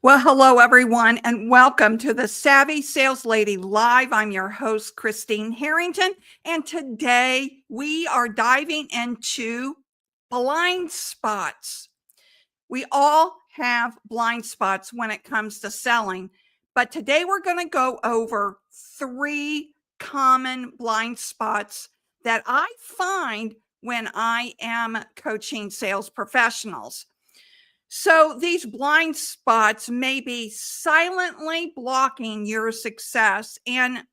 Well, hello, everyone, and welcome to the Savvy Sales Lady Live. I'm your host, Christine Harrington, and today we are diving into blind spots. We all have blind spots when it comes to selling, but today we're going to go over 3 common blind spots that I find when I am coaching sales professionals. So these blind spots may be silently blocking your success, and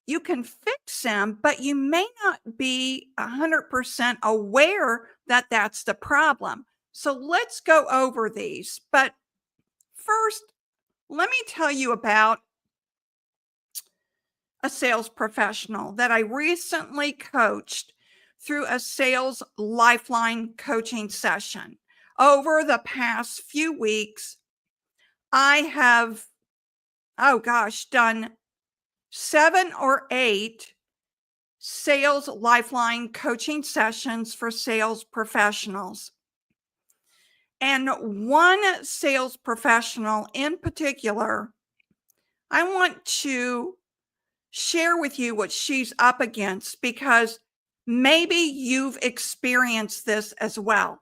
you can fix them, but you may not be 100% aware that that's the problem. So let's go over these. But first, let me tell you about a sales professional that I recently coached through a sales lifeline coaching session. Over the past few weeks, I have, done 7 or 8 sales lifeline coaching sessions for sales professionals. And one sales professional in particular, I want to share with you what she's up against because maybe you've experienced this as well.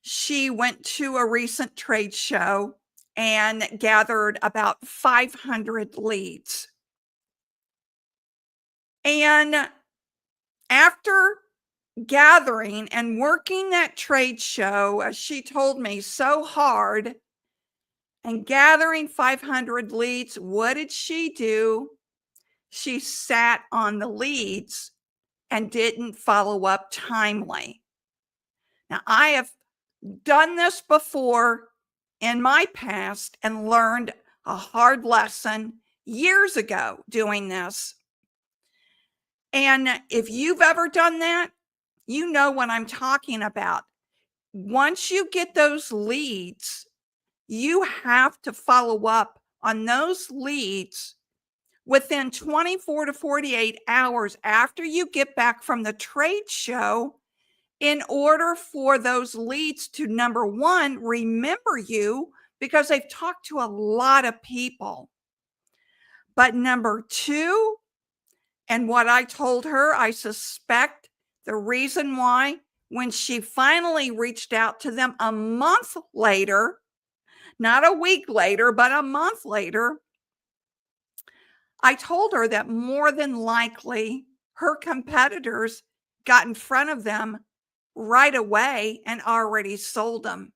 She went to a recent trade show and gathered about 500 leads. And after gathering and working that trade show, as she told me, so hard and gathering 500 leads, what did she do? She sat on the leads and didn't follow up timely. Now, I have done this before in my past and learned a hard lesson years ago doing this. And if you've ever done that, you know what I'm talking about. Once you get those leads, you have to follow up on those leads within 24 to 48 hours after you get back from the trade show in order for those leads to, number one, remember you because they've talked to a lot of people. But number two, and what I told her, I suspect the reason why, when she finally reached out to them a month later, not a week later, but a month later, I told her that more than likely her competitors got in front of them right away and already sold them.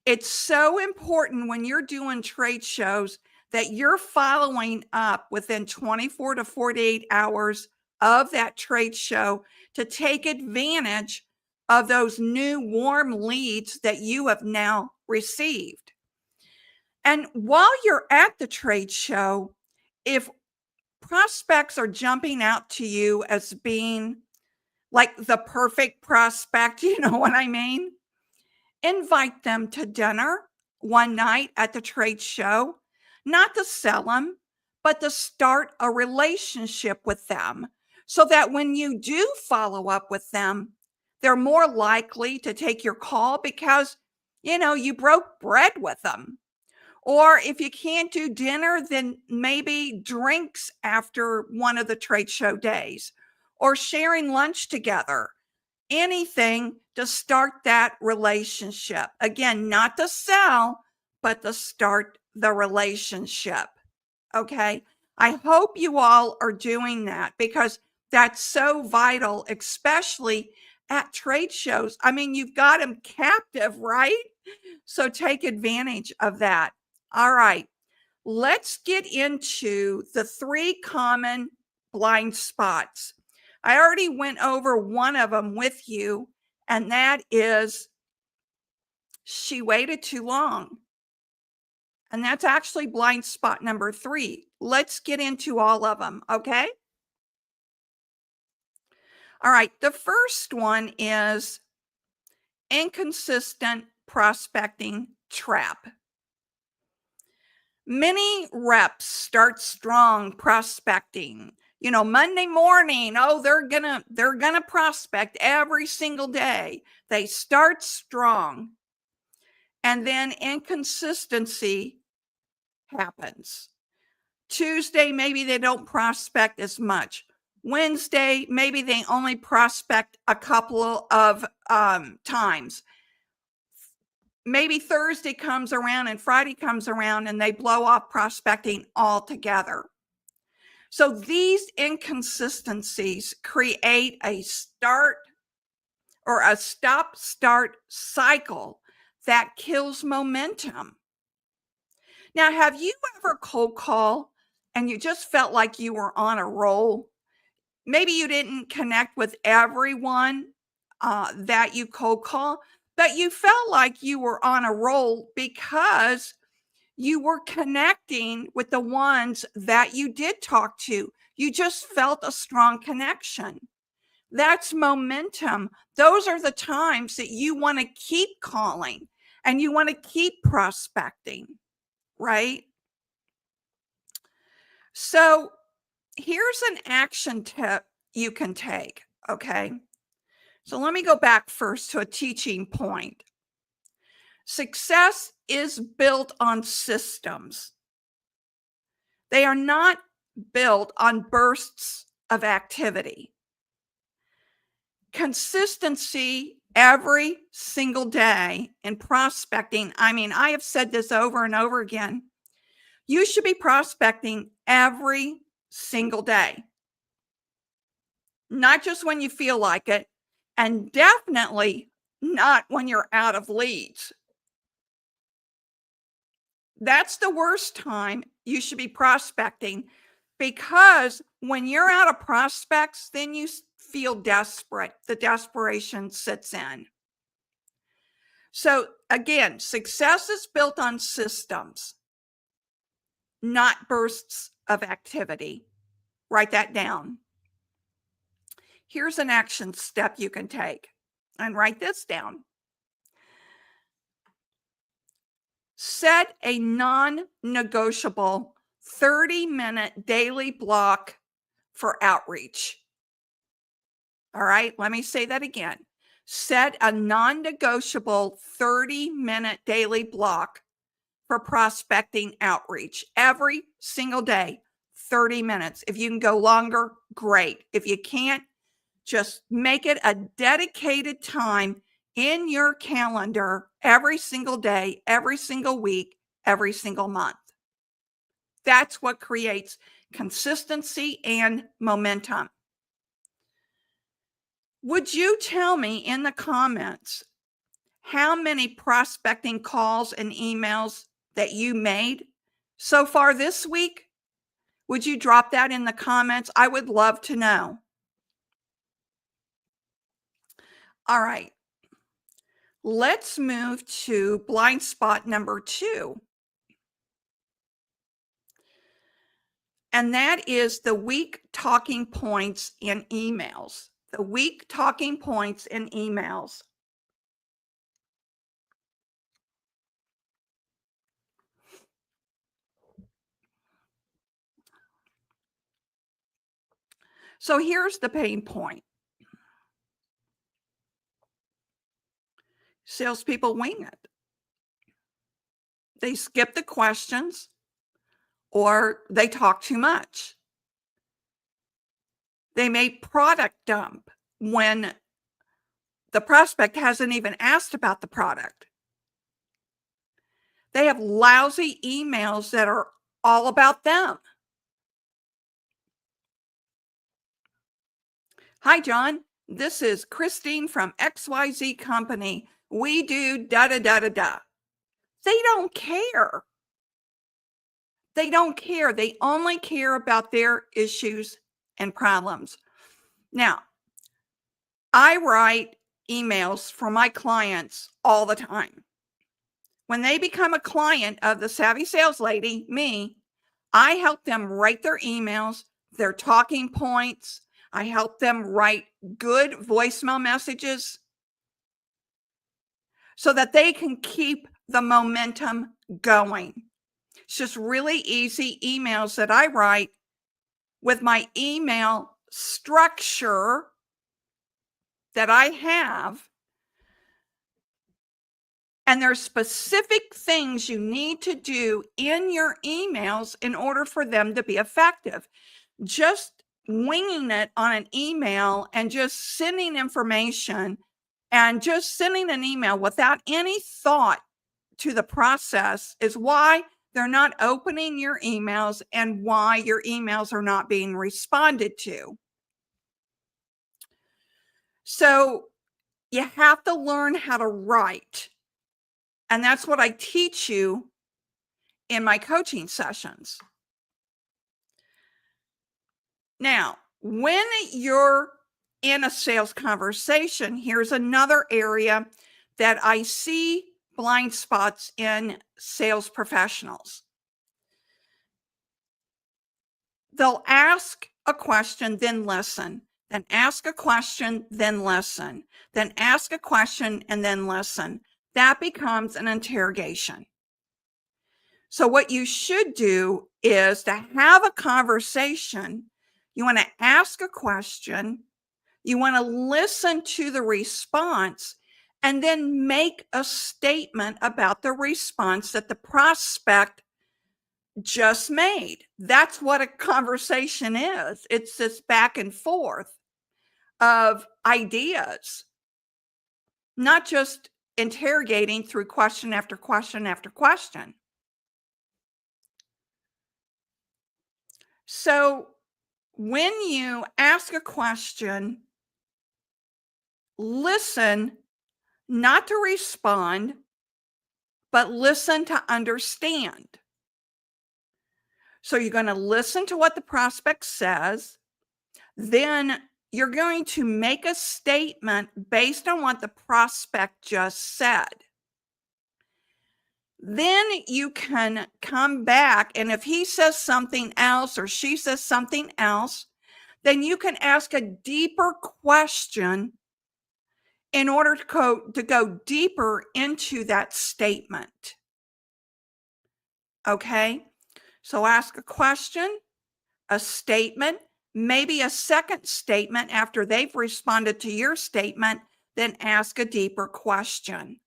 It's so important when you're doing trade shows that you're following up within 24 to 48 hours of that trade show to take advantage of those new warm leads that you have now received. And while you're at the trade show, if prospects are jumping out to you as being like the perfect prospect, you know what I mean? Invite them to dinner one night at the trade show, not to sell them, but to start a relationship with them so that when you do follow up with them, they're more likely to take your call because You broke bread with them. Or if you can't do dinner, then maybe drinks after one of the trade show days, or sharing lunch together. Anything to start that relationship. Again, not to sell, but to start the relationship. Okay. I hope you all are doing that, because that's so vital, especially at trade shows. I mean, you've got them captive, right? So take advantage of that. All right. Let's get into the 3 common blind spots. I already went over one of them with you, and that is she waited too long. And that's actually blind spot number 3. Let's get into all of them, okay? All right, the first one is inconsistent prospecting trap. Many reps start strong prospecting. Monday morning, they're gonna prospect every single day. They start strong, and then inconsistency happens. Tuesday, maybe they don't prospect as much. Wednesday, maybe they only prospect a couple of times. Maybe Thursday comes around and Friday comes around and they blow off prospecting altogether. So these inconsistencies create a start or a stop-start cycle that kills momentum. Now, have you ever cold call and you just felt like you were on a roll? Maybe you didn't connect with everyone that you cold call, but you felt like you were on a roll because you were connecting with the ones that you did talk to. You just felt a strong connection. That's momentum. Those are the times that you want to keep calling and you want to keep prospecting, right? So here's an action tip you can take, okay? So let me go back first to a teaching point. Success is built on systems. They are not built on bursts of activity. Consistency every single day in prospecting. I mean, I have said this over and over again. You should be prospecting every single day, not just when you feel like it, and definitely not when you're out of leads. That's the worst time you should be prospecting, because when you're out of prospects, then you feel desperate. The desperation sits in. So again, success is built on systems, not bursts of activity. Write that down. Here's an action step you can take, and write this down. Set a non-negotiable 30-minute daily block for outreach. All right, let me say that again. Set a non-negotiable 30-minute daily block for prospecting outreach every single day, 30 minutes. If you can go longer, great. If you can't, just make it a dedicated time in your calendar every single day, every single week, every single month. That's what creates consistency and momentum. Would you tell me in the comments how many prospecting calls and emails that you made so far this week? Would you drop that in the comments? I would love to know. All right. Let's move to blind spot number 2. And that is the weak talking points in emails. The weak talking points in emails. So here's the pain point. Salespeople wing it. they skip the questions, or they talk too much. They may product dump when the prospect hasn't even asked about the product. They have lousy emails that are all about them. Hi, John. This is Christine from XYZ Company. We do da da da da da. They don't care. They don't care. They only care about their issues and problems. Now, I write emails for my clients all the time. When they become a client of the Savvy Sales Lady, me, I help them write their emails, their talking points. I help them write good voicemail messages so that they can keep the momentum going. It's just really easy emails that I write with my email structure that I have. And there's specific things you need to do in your emails in order for them to be effective. Just winging it on an email and just sending information and just sending an email without any thought to the process is why they're not opening your emails and why your emails are not being responded to. So you have to learn how to write. And that's what I teach you in my coaching sessions. Now, when you're in a sales conversation, here's another area that I see blind spots in sales professionals. They'll ask a question, then listen, then ask a question, then listen, then ask a question, and then listen. That becomes an interrogation. So what you should do is to have a conversation. You want to ask a question. You want to listen to the response and then make a statement about the response that the prospect just made. That's what a conversation is. It's this back and forth of ideas, not just interrogating through question after question after question. So when you ask a question, listen, not to respond, but listen to understand. So you're going to listen to what the prospect says. Then you're going to make a statement based on what the prospect just said. Then you can come back, and if he says something else or she says something else, then you can ask a deeper question in order to go deeper into that statement. Okay? So ask a question, a statement, maybe a second statement after they've responded to your statement, then ask a deeper question.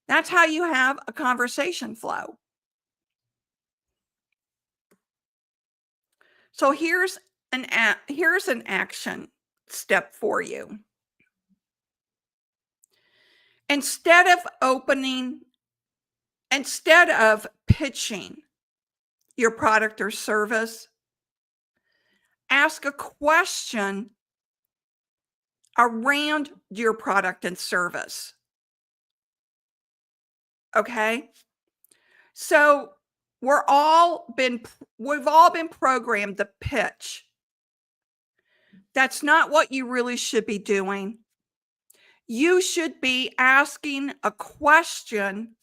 That's how you have a conversation flow. So here's an action step for you. Instead of pitching your product or service, ask a question around your product and service. Okay? So we've all been programmed to pitch. That's not what you really should be doing. You should be asking a question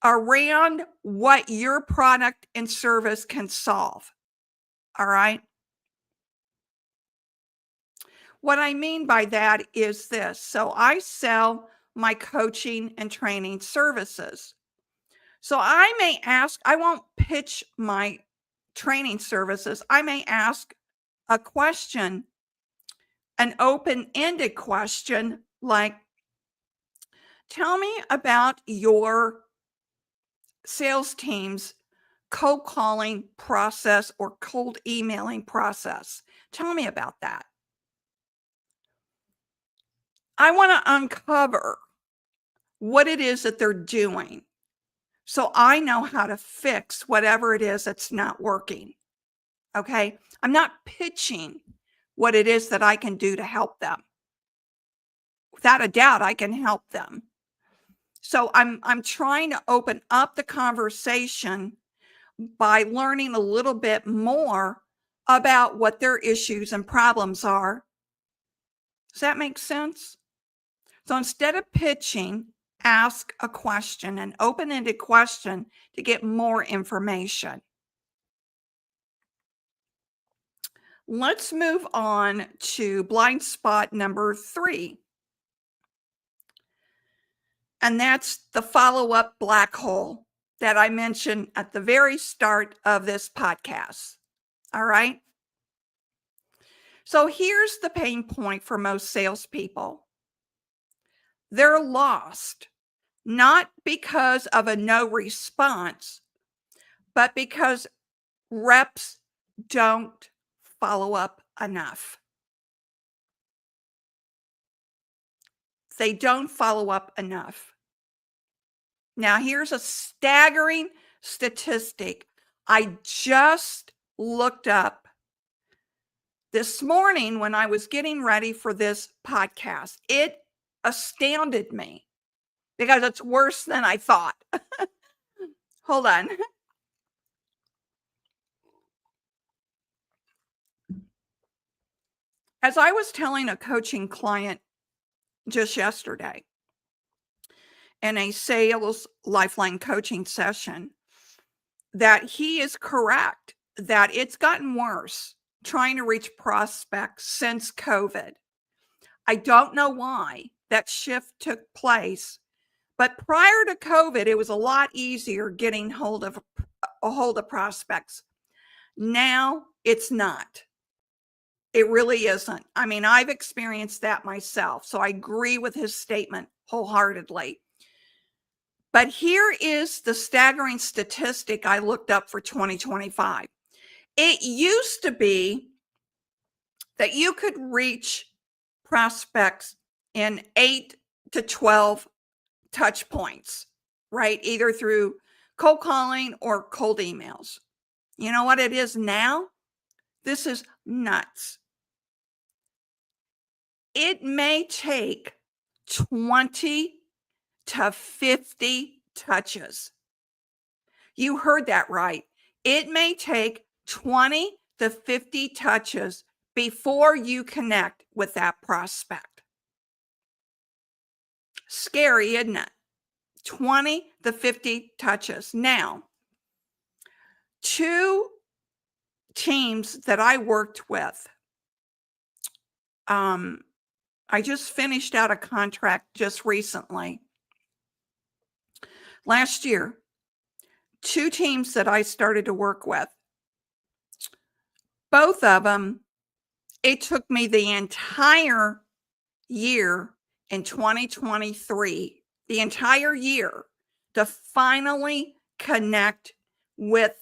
around what your product and service can solve. All right? What I mean by that is this. So I sell my coaching and training services. So I may ask, I won't pitch my training services. I may ask a question, an open-ended question like, tell me about your sales team's cold calling process or cold emailing process? Tell me about that. I want to uncover what it is that they're doing so I know how to fix whatever it is that's not working. Okay? I'm not pitching what it is that I can do to help them. Without a doubt, I can help them. So I'm trying to open up the conversation by learning a little bit more about what their issues and problems are. Does that make sense? So instead of pitching, ask a question, an open-ended question to get more information. Let's move on to blind spot number 3. And that's the follow-up black hole that I mentioned at the very start of this podcast. All right. So here's the pain point for most salespeople. They're lost, not because of a no response, but because reps don't follow up enough. They don't follow up enough. Now, here's a staggering statistic I just looked up this morning when I was getting ready for this podcast. It astounded me because it's worse than I thought. Hold on. As I was telling a coaching client just yesterday in a sales lifeline coaching session, that he is correct, that it's gotten worse trying to reach prospects since COVID. I don't know why that shift took place, but prior to COVID, it was a lot easier getting hold of prospects. Now it's not. It really isn't. I mean, I've experienced that myself, so I agree with his statement wholeheartedly. But here is the staggering statistic I looked up for 2025. It used to be that you could reach prospects in 8 to 12 touch points, right? Either through cold calling or cold emails. You know what it is now? This is nuts. It may take 20 to 50 touches. You heard that right. It may take 20 to 50 touches before you connect with that prospect. Scary, isn't it? 20 to 50 touches. Now, 2 teams that I worked with, I just finished out a contract just recently. Last year, 2 teams that I started to work with, both of them, it took me the entire year in 2023, the entire year, to finally connect with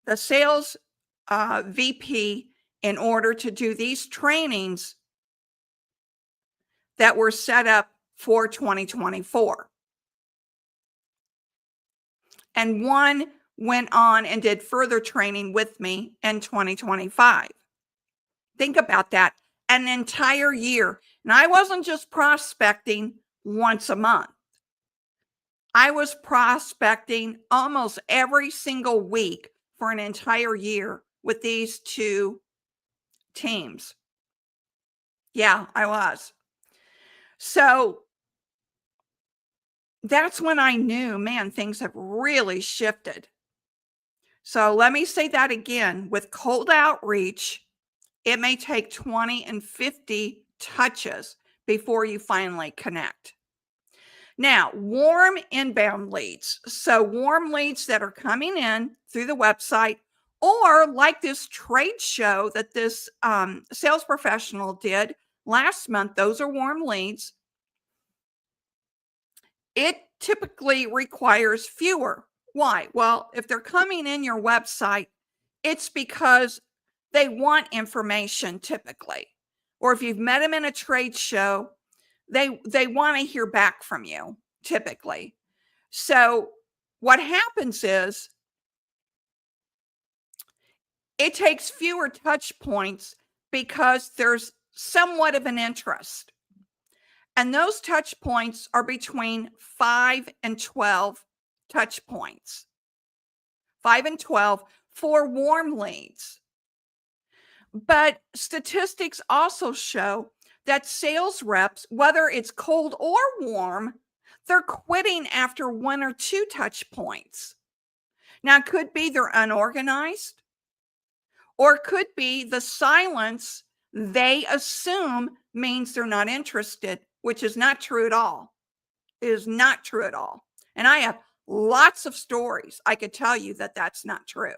the sales VP in order to do these trainings that were set up for 2024. And one went on and did further training with me in 2025. Think about that, an entire year. And I wasn't just prospecting once a month. I was prospecting almost every single week for an entire year with these 2 teams. Yeah, I was. So that's when I knew, man, things have really shifted. So let me say that again. With cold outreach, it may take 20 and 50 touches before you finally connect. Now, warm inbound leads. So warm leads that are coming in through the website, or like this trade show that this sales professional did last month. Those are warm leads. it typically requires fewer. Why? Well, if they're coming in your website, it's because they want information typically. Or if you've met them in a trade show, they want to hear back from you typically. So what happens is it takes fewer touch points because there's somewhat of an interest. And those touch points are between 5 and 12 touch points. 5 and 12 for warm leads. But statistics also show that sales reps, whether it's cold or warm, they're quitting after 1 or 2 touch points. Now, it could be they're unorganized, or it could be the silence they assume means they're not interested, which is not true at all. It is not true at all. And I have lots of stories I could tell you that that's not true.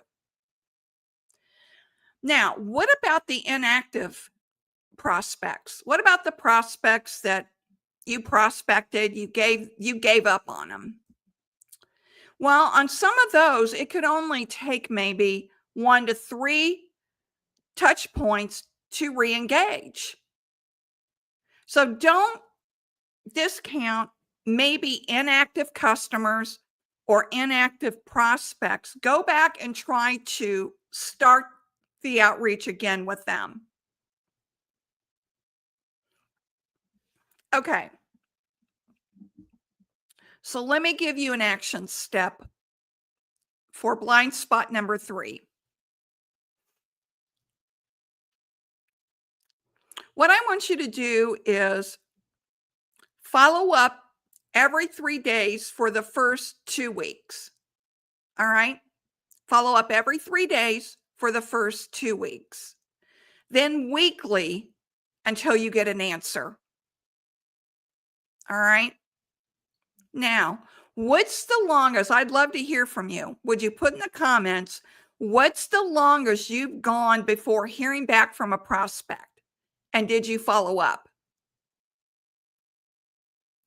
Now, what about the inactive prospects? What about the prospects that you prospected, you gave up on them? Well, on some of those, it could only take maybe 1 to 3 touch points to re-engage. So don't discount maybe inactive customers or inactive prospects. Go back and try to start the outreach again with them. Okay. So let me give you an action step for blind spot number 3. What I want you to do is follow up every 3 days for the first 2 weeks. All right? Follow up every 3 days for the first 2 weeks. Then weekly until you get an answer. All right? Now, what's the longest? I'd love to hear from you. Would you put in the comments, what's the longest you've gone before hearing back from a prospect? And did you follow up?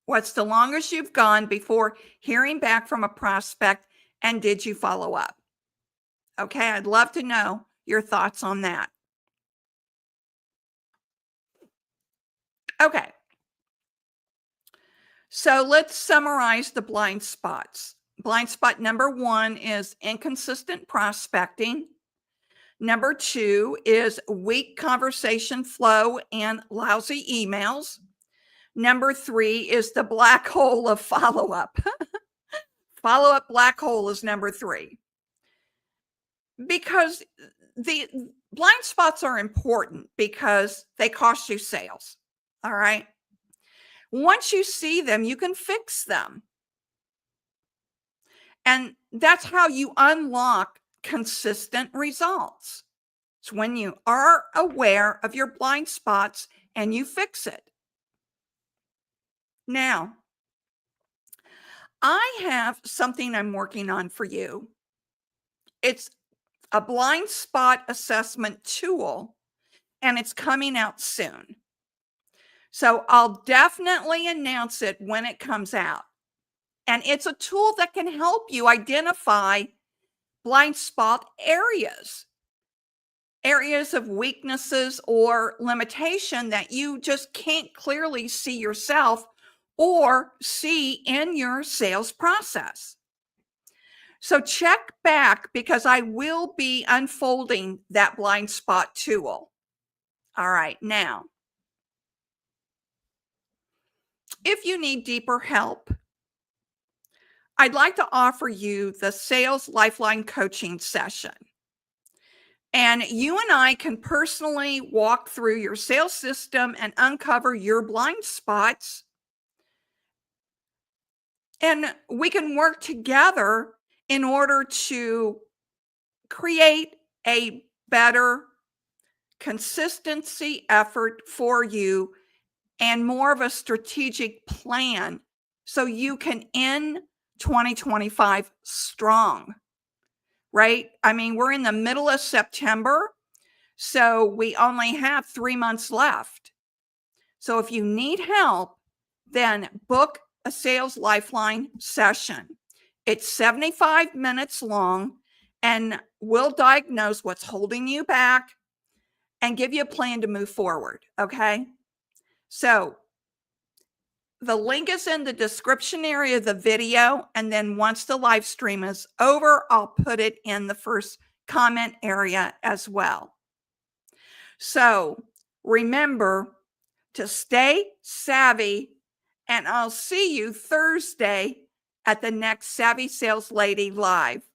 What's the longest you've gone before hearing back from a prospect? And did you follow up? Okay, I'd love to know your thoughts on that. Okay. So let's summarize the blind spots. Blind spot number 1 is inconsistent prospecting. Number 2 is weak conversation flow and lousy emails. Number 3 is the black hole of follow-up. Follow-up black hole is number 3. Because the blind spots are important because they cost you sales. All right. Once you see them, you can fix them. And that's how you unlock consistent results. It's when you are aware of your blind spots and you fix it. Now, I have something I'm working on for you. It's a blind spot assessment tool, and it's coming out soon. So I'll definitely announce it when it comes out. And it's a tool that can help you identify blind spot areas of weaknesses or limitation that you just can't clearly see yourself or see in your sales process. So check back because I will be unfolding that blind spot tool. All right, now, if you need deeper help, I'd like to offer you the Sales Lifeline coaching session. And you and I can personally walk through your sales system and uncover your blind spots. And we can work together in order to create a better consistency effort for you and more of a strategic plan so you can end 2025 strong, right? I mean, we're in the middle of September, so we only have 3 months left. So if you need help, then book a Sales Lifeline session. It's 75 minutes long, and we'll diagnose what's holding you back and give you a plan to move forward. Okay. So the link is in the description area of the video. And then once the live stream is over, I'll put it in the first comment area as well. So remember to stay savvy, and I'll see you Thursday at the next Savvy Sales Lady Live.